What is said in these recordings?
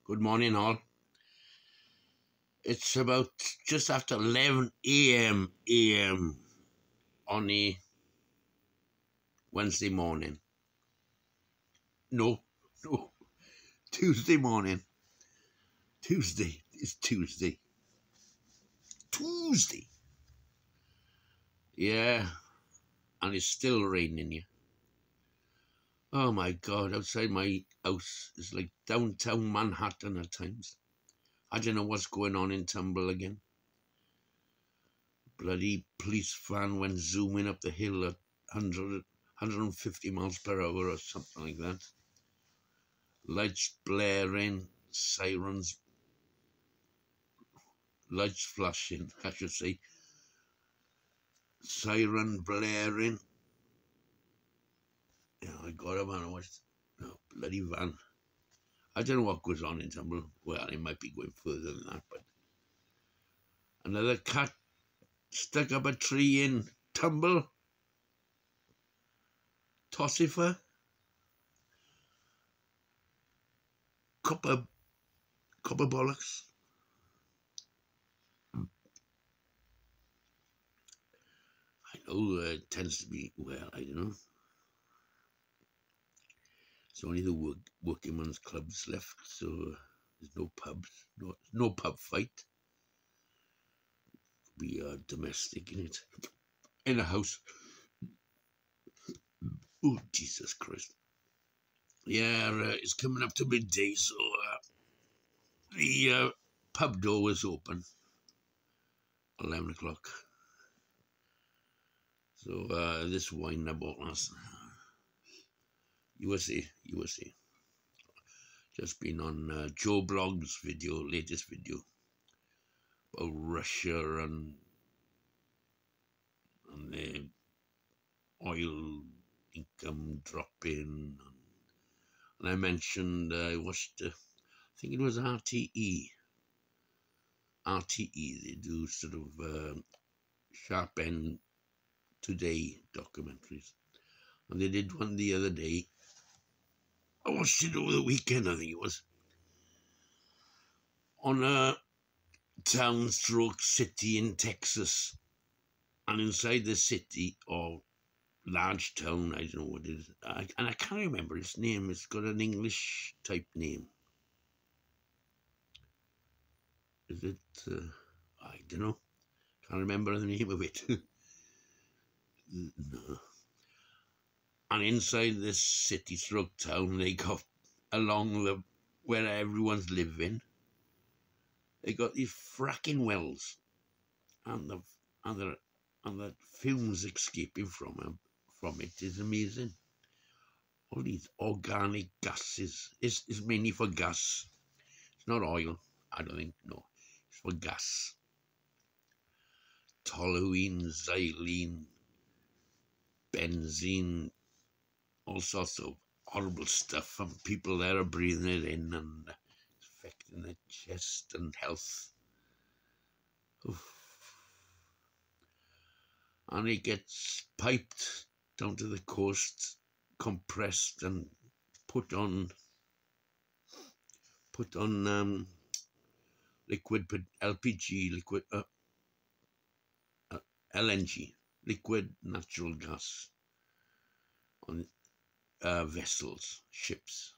Good morning, all. It's about just after 11 a.m. on a Wednesday morning. No, no, Tuesday morning. Tuesday. It's Tuesday. Tuesday. Yeah, and it's still raining here. Oh my God, outside my house is like downtown Manhattan at times. I don't know what's going on in Tumble again. Bloody police van went zooming up the hill at 150 miles per hour or something like that. Lights blaring, sirens, lights flashing, I should say. Siren blaring. Yeah, I got a man and watched. No, bloody van. I don't know what goes on in Tumble. Well, it might be going further than that, but another cat stuck up a tree in Tumble. Tossifer. Copper bollocks. I know it tends to be, well, I don't know. It's only the working men's clubs left, so there's no pubs, no pub fight. We are domestic in it, in a house. Oh, Jesus Christ. Yeah, it's coming up to midday, so the pub door was open, 11 o'clock. So this wine I bought last night, USA. Just been on Joe Blogg's latest video about Russia and the oil income dropping. And I mentioned, I watched, I think it was RTE. They do sort of sharp end today documentaries. And they did one the other day. I watched it over the weekend, I think it was. On a town stroke city in Texas. And inside the city, or large town, I don't know what it is. And I can't remember its name. It's got an English type name. Is it, I don't know. Can't remember the name of it. No. And inside this city stroke town, they got along where everyone's living. They got these fracking wells, and the fumes escaping from it is amazing. All these organic gases. It's mainly for gas. It's not oil, I don't think. No, it's for gas. Toluene, xylene, benzene, all sorts of horrible stuff, and people there are breathing it in and it's affecting their chest and health. Oof. And it gets piped down to the coast, compressed and put on liquid LPG, LNG, liquid natural gas on vessels, ships,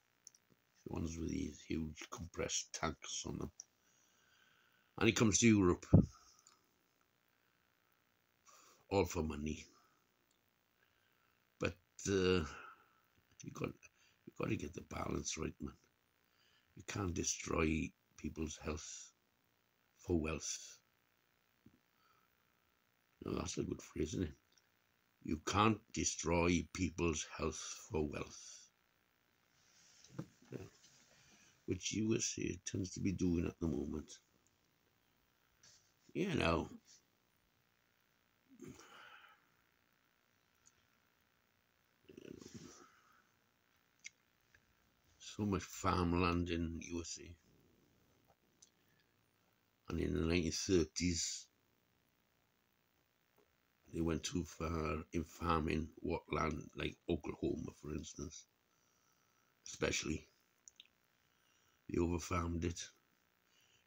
the ones with these huge compressed tanks on them. And it comes to Europe, all for money. But you've got to get the balance right, man. You can't destroy people's health for wealth. No, that's a good phrase, isn't it? You can't destroy people's health for wealth. Yeah. Which USA tends to be doing at the moment. You know. So much farmland in USA. And in the 1930s, they went too far in farming what land, like Oklahoma, for instance, especially. They overfarmed it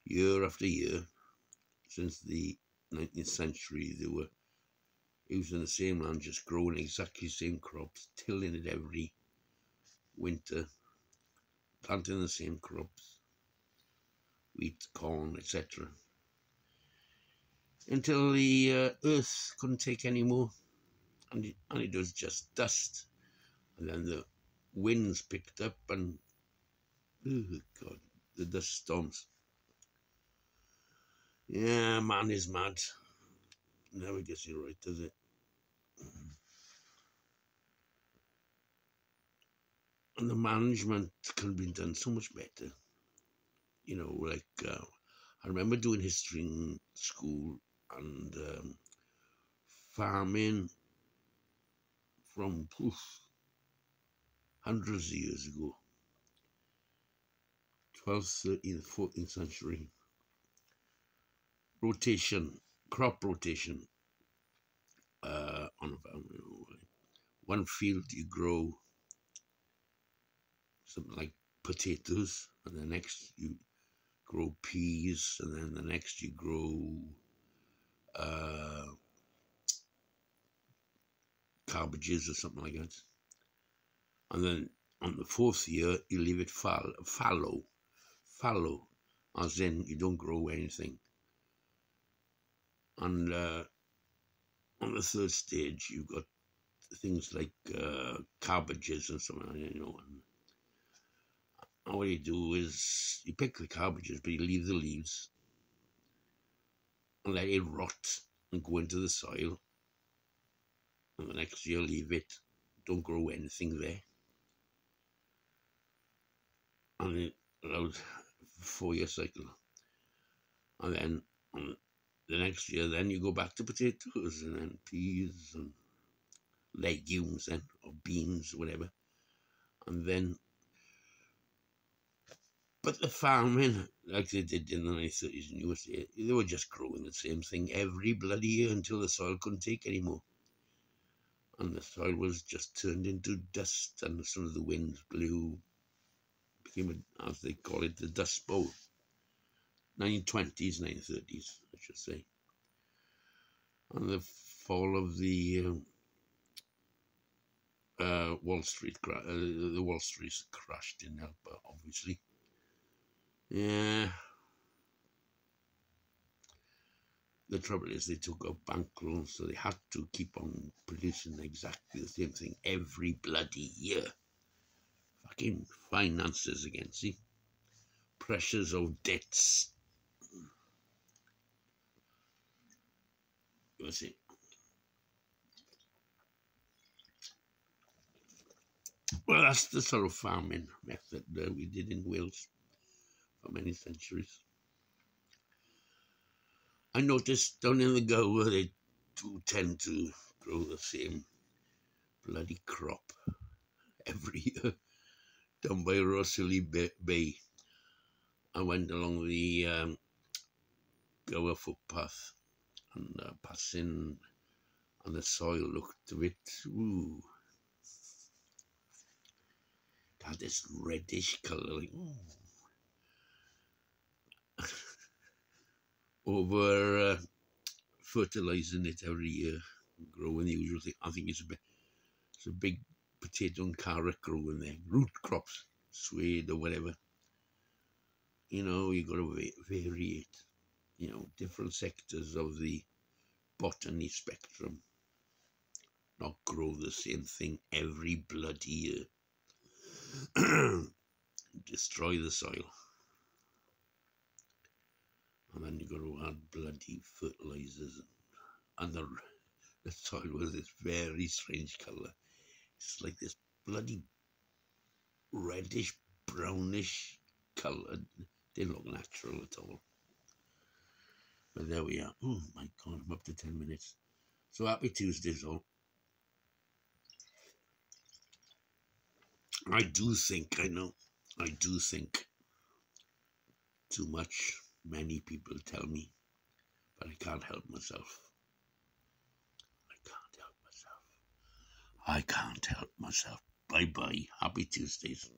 year after year. Since the 19th century, they were using the same land, just growing exactly the same crops, tilling it every winter, planting the same crops, wheat, corn, etc. Until the earth couldn't take any more, and it was just dust. And then the winds picked up, and oh God, the dust storms. Yeah, man is mad. Never gets it right, does it? And the management could have been done so much better. You know, like I remember doing history in school, and farming from hundreds of years ago, 12th, 13th, 14th century. Rotation, crop rotation on a farm. You know, one field you grow something like potatoes, and the next you grow peas, and then the next you grow cabbages or something like that. And then on the fourth year, you leave it fallow, as in you don't grow anything. And on the third stage, you've got things like cabbages and something, you know. And what you do is you pick the cabbages, but you leave the leaves and let it rot and go into the soil. And the next year, leave it. Don't grow anything there. And it allows a 4-year cycle. And then on the next year, then you go back to potatoes and then peas and legumes then, or beans, or whatever. And then, but the farming, like they did in the 1930s and USA, they were just growing the same thing every bloody year until the soil couldn't take anymore. And the soil was just turned into dust, and some of the winds blew, became, as they call it, the Dust Bowl. 1920s, 1930s, I should say. And the fall of the Wall Street, the Wall Street crashed in help, obviously. Yeah. The trouble is they took out bank loans, so they had to keep on producing exactly the same thing every bloody year. Fucking finances again, see? Pressures of debts. You see? Well, that's the sort of farming method we did in Wales for many centuries. I noticed down in the Gower they do tend to grow the same bloody crop every year. Down by Rossley Bay, I went along the Gower footpath and passing, and the soil looked a bit, ooh, it had this reddish colour, like, over fertilising it every year, growing the usual thing. I think it's a big potato and carrot growing there, root crops, suede or whatever. You know, you got to vary it. You know, different sectors of the botany spectrum, not grow the same thing every bloody year. Destroy the soil. And then you got to add bloody fertilizers. And the soil was this very strange colour. It's like this bloody reddish, brownish colour. Didn't look natural at all. But there we are. Oh my God, I'm up to 10 minutes. So happy Tuesdays all. I do think too much. Many people tell me, but I can't help myself. I can't help myself. Bye-bye. Happy Tuesdays.